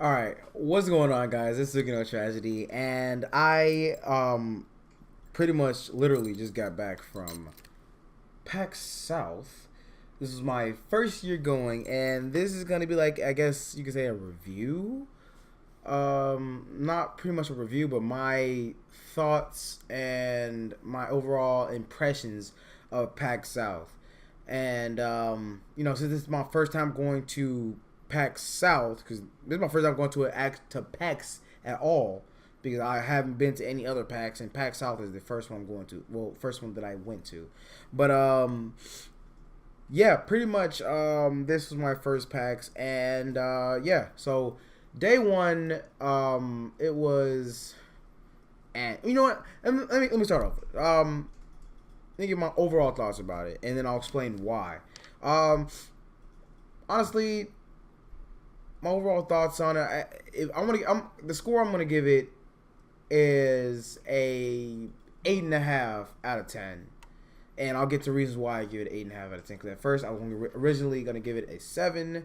All right, what's going on, guys? This is No Tragedy, and I pretty much literally just got back from Pax South. This is my first year going, and this is gonna be like, I guess you could say, a review. Not pretty much a review, but my thoughts and my overall impressions of Pax South. And since this is my first time going to Pax South, because this is my first time going to PAX at all, because I haven't been to any other PAX, and Pax South is the first one I'm going to. Well, first one that I went to, but yeah, pretty much this was my first PAX, and yeah, so day one, it was, and you know what? Let me start off. Let me give my overall thoughts about it, and then I'll explain why. Honestly, my overall thoughts on it. The score I'm gonna give it is a 8.5 out of 10, and I'll get to reasons why I give it 8.5 out of 10. Because at first I was originally gonna give it a 7,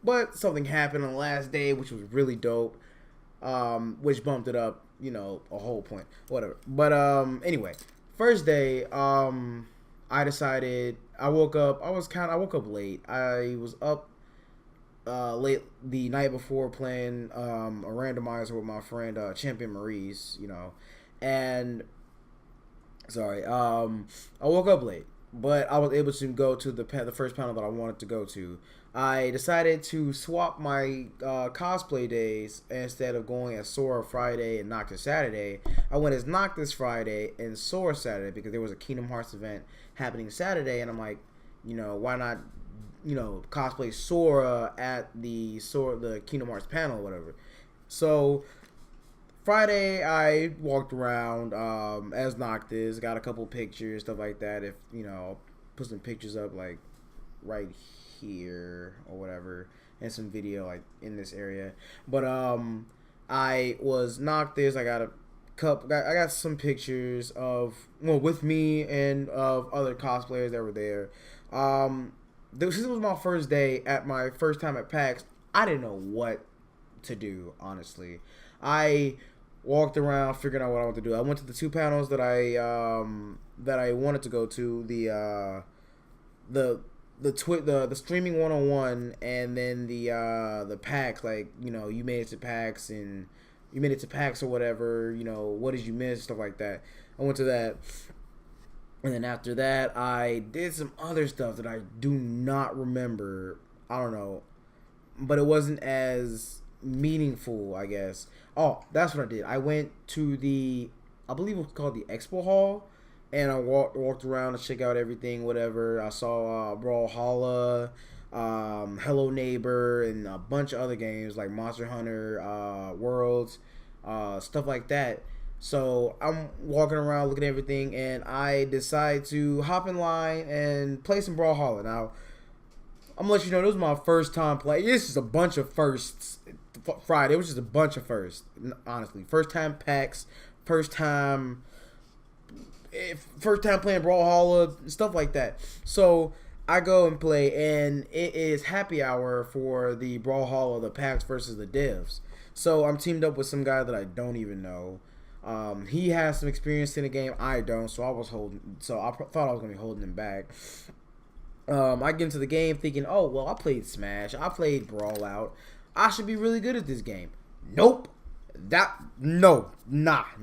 but something happened on the last day, which was really dope, which bumped it up, a whole point, whatever. But anyway, first day, I decided I woke up. I woke up late. I was up late the night before playing a randomizer with my friend ChampionMaurice, and sorry, I woke up late, but I was able to go to the first panel that I wanted to go to. I decided to swap my cosplay days. Instead of going as Sora Friday and Noctis Saturday, I went as Noctis Friday and Sora Saturday because there was a Kingdom Hearts event happening Saturday, and I'm like, why not, cosplay Sora at the Kingdom Hearts panel or whatever. So Friday, I walked around as Noctis, got a couple pictures, stuff like that. If put some pictures up like right here or whatever, and some video like in this area. But I was Noctis. I got I got some pictures with me and of other cosplayers that were there. This was my first day at my first time at PAX. I didn't know what to do, honestly. I walked around figuring out what I wanted to do. I went to the two panels that I wanted to go to, the streaming 101, and then the PAX, like, you made it to PAX and you made it to PAX or whatever, what did you miss, stuff like that. I went to that. And then after that, I did some other stuff that I do not remember. I don't know. But it wasn't as meaningful, I guess. Oh, that's what I did. I went to I believe it was called the Expo Hall. And I walked around to check out everything, whatever. I saw Brawlhalla, Hello Neighbor, and a bunch of other games like Monster Hunter, Worlds, stuff like that. So I'm walking around looking at everything, and I decide to hop in line and play some Brawlhalla. Now, I'm gonna let you know, this was my first time playing. This is a bunch of firsts. Friday, it was just a bunch of firsts, honestly. First time PAX, first time playing Brawlhalla, stuff like that. So I go and play, and it is happy hour for the Brawlhalla, the PAX versus the devs. So I'm teamed up with some guy that I don't even know. He has some experience in the game. I don't, so I thought I was gonna be holding him back. I get into the game thinking, oh well, I played Smash, I played Brawlout, I should be really good at this game. Nope, nah.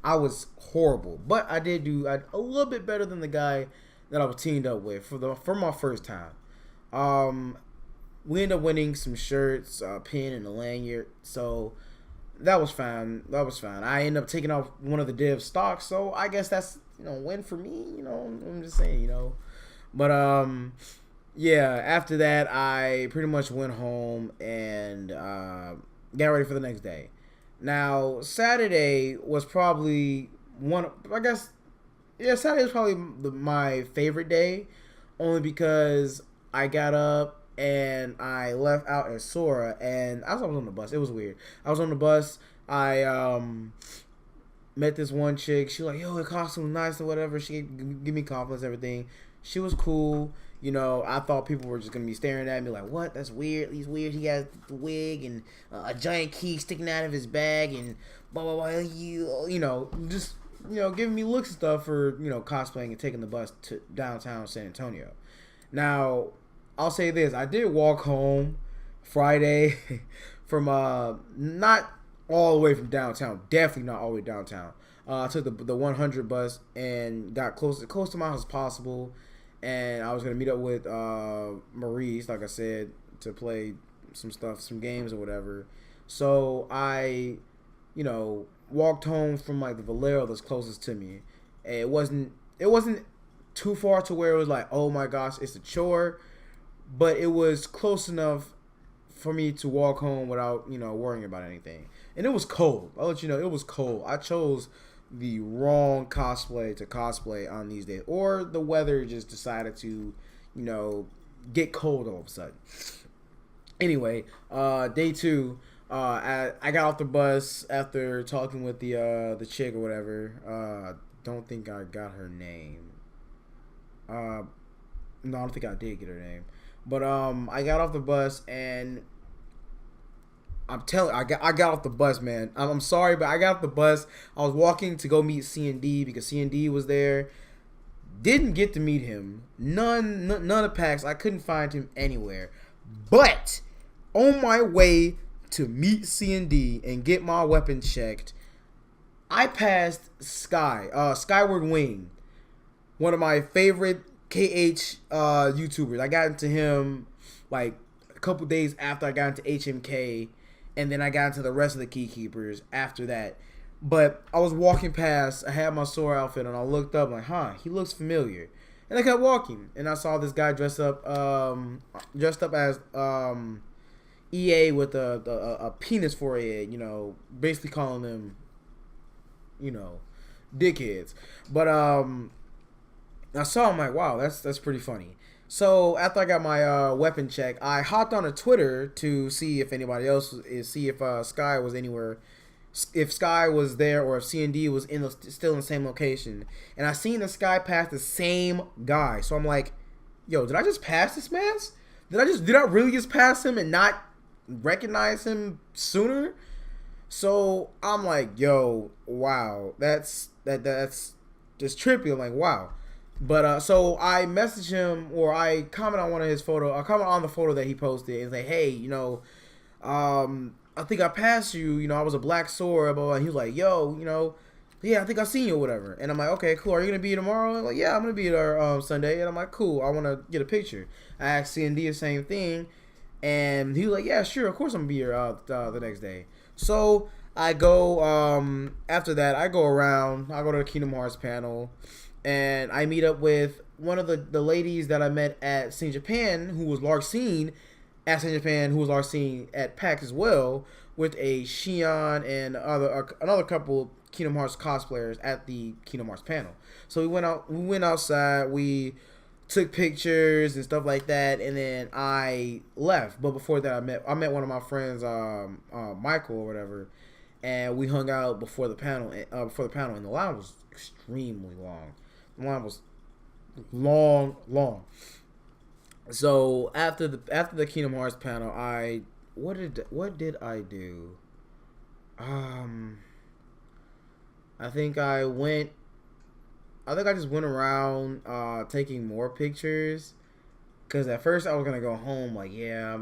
I was horrible, but I did do a little bit better than the guy that I was teamed up with for my first time. We ended up winning some shirts, a pin, and a lanyard. So that was fine. I ended up taking off one of the dev stocks, so I guess that's win for me. I'm just saying, But yeah. After that, I pretty much went home and got ready for the next day. Now, Saturday was probably Saturday was probably my favorite day, only because I got up and I left out as Sora, and I was on the bus. It was weird. I was on the bus. I met this one chick. She was like, yo, the costume nice or whatever. She gave me compliments, everything. She was cool. I thought people were just gonna be staring at me like, "What? That's weird. He's weird. He has the wig and a giant key sticking out of his bag and blah blah blah." Just giving me looks and stuff for cosplaying and taking the bus to downtown San Antonio. Now, I'll say this: I did walk home Friday from not all the way from downtown, definitely not all the way downtown. I took the 100 bus and got close to my house as possible, and I was gonna meet up with Maurice, like I said, to play some games or whatever. So I, walked home from like the Valero that's closest to me. And it wasn't too far to where it was like, oh my gosh, it's a chore, but it was close enough for me to walk home without worrying about anything. And it was cold. I'll let you know, it was cold. I chose the wrong cosplay to cosplay on these days, or the weather just decided to get cold all of a sudden. Anyway, day 2, I got off the bus after talking with the chick or whatever. Don't think I got her name. No, I don't think I did get her name. But I got off the bus and I got off the bus, man. I'm sorry, but I got off the bus. I was walking to go meet C&D because C&D was there. Didn't get to meet him. None of PAX. I couldn't find him anywhere. But on my way to meet C&D and get my weapon checked, I passed Skyward Wing, one of my favorite KH YouTubers. I got into him like a couple days after I got into HMK, and then I got into the rest of the Key Keepers after that. But I was walking past, I had my Sora outfit, and I looked up like, he looks familiar. And I kept walking, and I saw this guy dressed up as EA with a penis for a head, basically calling them, dickheads. But I saw him like, wow, that's pretty funny. So after I got my weapon check, I hopped on a Twitter to see if anybody else see if Sky was anywhere, if Sky was there or if C&D was still in the same location. And I seen the Sky pass the same guy. So I'm like, yo, did I just pass this man's? Did I really just pass him and not recognize him sooner? So I'm like, yo, wow, that's just trippy. I'm like, wow. But so I messaged him, or I comment on one of his photos. I comment on the photo that he posted and say, hey, I think I passed you. I was a black Sora. Blah, blah. And he was like, yo, yeah, I think I seen you or whatever. And I'm like, okay, cool. Are you gonna be here tomorrow? I'm like, yeah, I'm gonna be there Sunday. And I'm like, cool. I want to get a picture. I asked C&D the same thing, and he was like, yeah, sure, of course I'm gonna be here the next day. So I go after that. I go around. I go to the Kingdom Hearts panel. And I meet up with one of the ladies that I met at St. Japan, who was Larcene at St. Japan, who was Larcene at PAX as well, with a Shion and another couple Kingdom Hearts cosplayers at the Kingdom Hearts panel. So we went outside, we took pictures and stuff like that, and then I left. But before that, I met one of my friends, Michael or whatever, and we hung out before the panel. And the line was extremely long. The line was long. So after the Kingdom Hearts panel, what did I do? I think I just went around taking more pictures. Cause at first I was gonna go home like, yeah,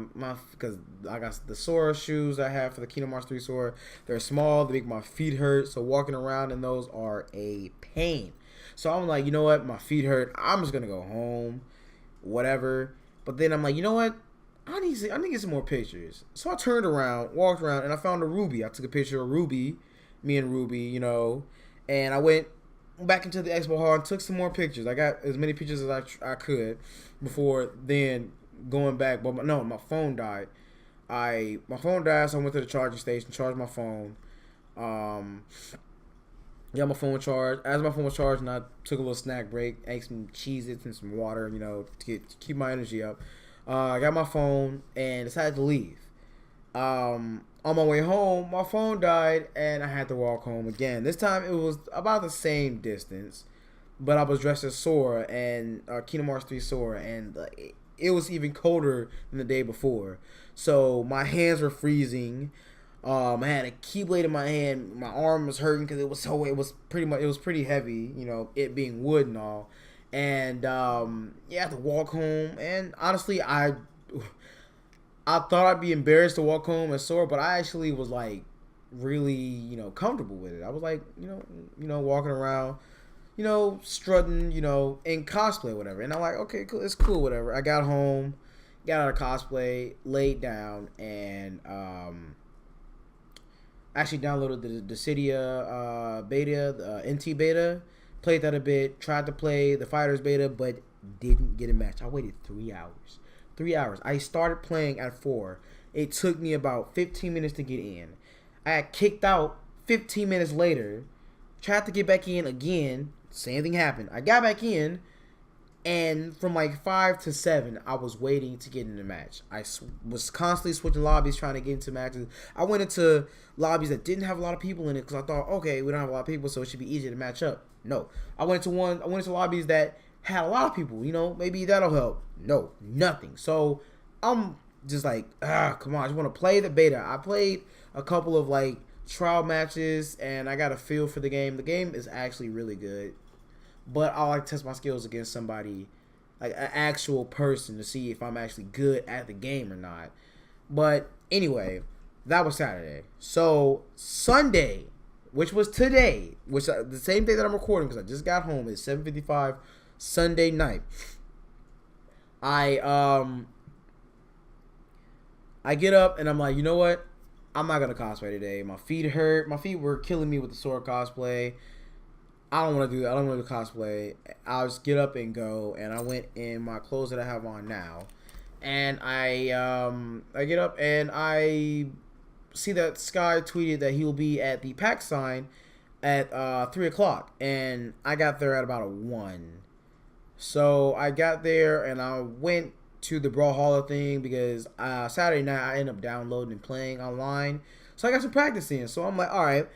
because I got the Sora shoes I have for the Kingdom Hearts 3 Sora. They're small, they make my feet hurt, so walking around in those are a pain. So I'm like, you know what, my feet hurt. I'm just gonna go home, whatever. But then I'm like, you know what, I need to get some more pictures. So I turned around, walked around, and I found a Ruby. I took a picture of Ruby, me and Ruby, and I went back into the expo hall and took some more pictures. I got as many pictures as I could before then going back. But no, my phone died. My phone died, so I went to the charging station, charged my phone. Got my phone charged. As my phone was charged, and I took a little snack break, ate some Cheez-Its and some water, to keep my energy up. I got my phone and decided to leave. On my way home, my phone died, and I had to walk home again. This time, it was about the same distance. but I was dressed as Sora and Kingdom Hearts 3 Sora, and it was even colder than the day before. So my hands were freezing. I had a keyblade in my hand. My arm was hurting because it was pretty heavy. It being wood and all. And I had to walk home. And honestly, I thought I'd be embarrassed to walk home as Sora, but I actually was like really comfortable with it. I was like walking around, strutting, in cosplay, whatever. And I'm like, okay, cool, it's cool, whatever. I got home, got out of cosplay, laid down, and actually downloaded the Dissidia beta, the NT beta, played that a bit, tried to play the Fighters beta, but didn't get a match. I waited 3 hours. 3 hours. I started playing at 4. It took me about 15 minutes to get in. I had kicked out 15 minutes later, tried to get back in again, same thing happened. I got back in, and from like 5 to 7, I was waiting to get in the match. I was constantly switching lobbies, trying to get into matches. I went into lobbies that didn't have a lot of people in it because I thought, okay, we don't have a lot of people, so it should be easier to match up. No, I went into lobbies that had a lot of people. Maybe that'll help. No, nothing. So I'm just like, come on, I just want to play the beta. I played a couple of like trial matches, and I got a feel for the game. The game is actually really good. But I like to test my skills against somebody, like an actual person, to see if I'm actually good at the game or not. But anyway, that was Saturday. So Sunday, which was today, which the same day that I'm recording because I just got home, is 7:55 Sunday night. I get up and I'm like, you know what? I'm not gonna cosplay today. My feet hurt. My feet were killing me with the Sora cosplay. I don't want to do that. I don't want to do cosplay. I'll just get up and go. And I went in my clothes that I have on now. And I get up and I see that Sky tweeted that he will be at the Pax sign at 3 o'clock. And I got there at about 1. So I got there and I went to the Brawlhalla thing because Saturday night I ended up downloading and playing online. So I got some practice in. So I'm like, all right,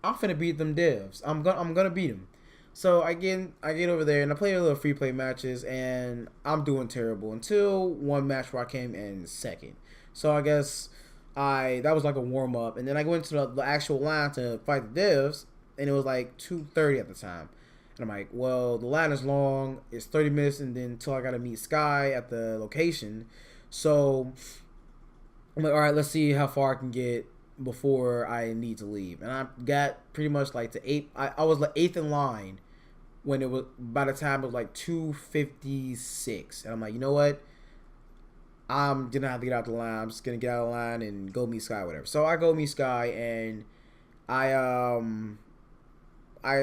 I'm finna beat them devs. I'm gonna beat them. So I get over there and I play a little free play matches and I'm doing terrible until one match where I came in second. So I guess that was like a warm up, and then I went to the actual line to fight the devs, and it was like 2:30 at the time. And I'm like, well, the line is long. It's 30 minutes, and then until I gotta meet Sky at the location. So I'm like, all right, let's see how far I can get before I need to leave. And I got pretty much like to 8. I was like 8th in line when it was, by the time it was like 2:56. And I'm like, you know what? I'm gonna have to get out the line. I'm just gonna get out of the line and go meet Sky, whatever. So I go meet Sky, and I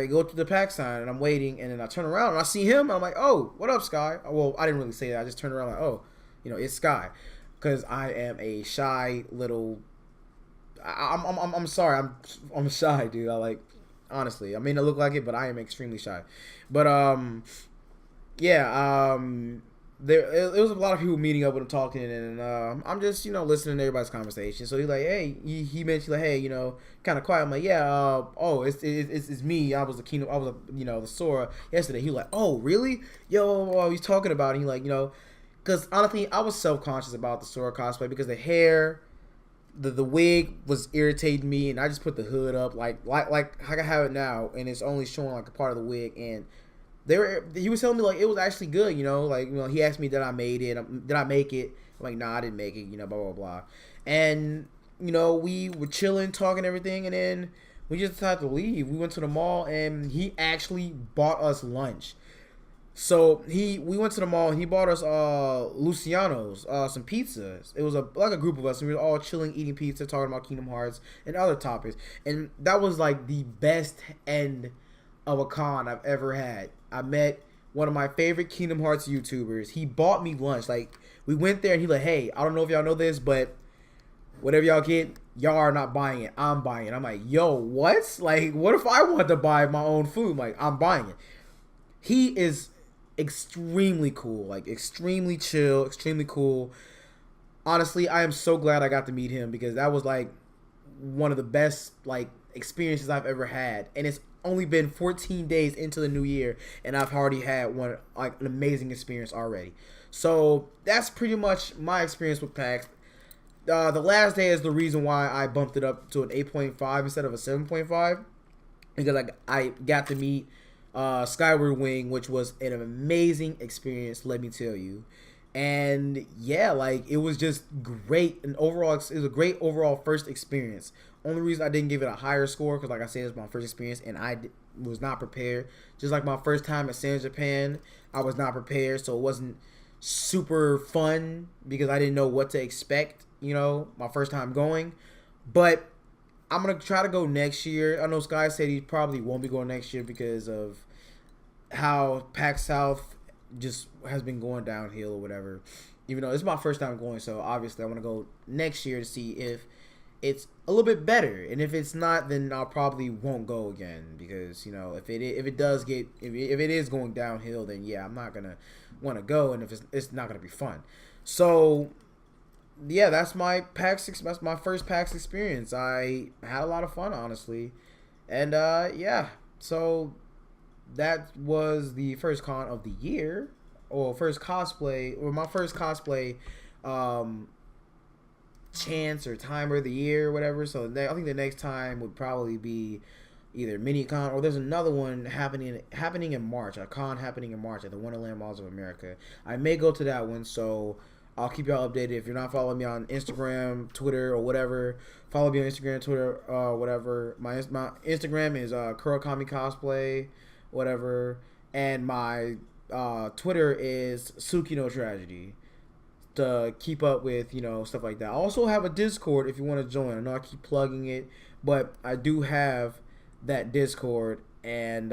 go to the pack sign, and I'm waiting, and then I turn around and I see him. And I'm like, oh, what up, Sky? Well, I didn't really say that. I just turned around like, oh, it's Sky, because I am a shy little. I'm sorry. I'm shy, dude. Honestly, I may not look like it, but I am extremely shy. But it was a lot of people meeting up with him, talking, and I'm just listening to everybody's conversation. So he's like, hey, he mentioned like, hey, kind of quiet. I'm like, yeah, it's me. I was the Sora yesterday. He was like, oh, really? Yo, he's talking about it. He like, because honestly, I was self-conscious about the Sora cosplay because the hair, the wig was irritating me, and I just put the hood up like I have it now, and it's only showing like a part of the wig. And he was telling me like it was actually good, he asked me did I make it. I'm like, nah, I didn't make it, blah blah blah. And we were chilling, talking, everything, and then we just decided to leave. We went to the mall, and he actually bought us lunch. So we went to the mall, and he bought us Luciano's, some pizzas. It was a group of us, and we were all chilling, eating pizza, talking about Kingdom Hearts and other topics. And that was like the best end of a con I've ever had. I met one of my favorite Kingdom Hearts YouTubers. He bought me lunch. Like, we went there, and he like, hey, I don't know if y'all know this, but whatever y'all get, y'all are not buying it. I'm buying it. I'm like, yo, what? Like, what if I want to buy my own food? Like, I'm buying it. He is extremely cool, like extremely chill, extremely cool. Honestly, I am so glad I got to meet him because that was like one of the best like experiences I've ever had. And it's only been 14 days into the new year, and I've already had an amazing experience already. So that's pretty much my experience with PAX. The last day is the reason why I bumped it up to an 8.5 instead of a 7.5, because I got to meet Skyward Wing, which was an amazing experience, let me tell you. And yeah, like, it was just great. And overall, it was a great overall first experience. Only reason I didn't give it a higher score, because like I said, it's my first experience and I was not prepared. Just like my first time at San Japan, I was not prepared, so it wasn't super fun because I didn't know what to expect, you know, my first time going. But I'm going to try to go next year. I know Sky said he probably won't be going next year because of how Pax South just has been going downhill or whatever. Even though it's my first time going, so obviously I want to go next year to see if it's a little bit better. And if it's not, then I probably won't go again, because, you know, if it is going downhill, then yeah, I'm not gonna want to go, and if it's not gonna be fun. So yeah, that's my first PAX experience. I had a lot of fun, honestly, and yeah, so that was the first con of the year, or first cosplay, or my first cosplay chance or timer of the year or whatever. So I think the next time would probably be either MiniCon, or there's another one happening in March, a con happening in March at the Wonderland Malls of America. I may go to that one, so I'll keep y'all updated. If you're not following me on Instagram, Twitter, or whatever, follow me on Instagram, Twitter, whatever. My Instagram is Kurakami Cosplay, whatever, and my Twitter is Tsukino Tragedy, to keep up with, you know, stuff like that. I also have a Discord if you want to join. I know I keep plugging it, but I do have that Discord, and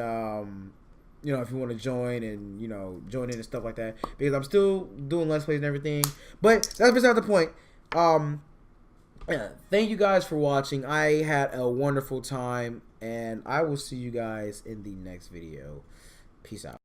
you know, if you want to join and, you know, join in and stuff like that, because I'm still doing Let's Plays and everything. But that's beside the point. Yeah, thank you guys for watching. I had a wonderful time, and I will see you guys in the next video. Peace out.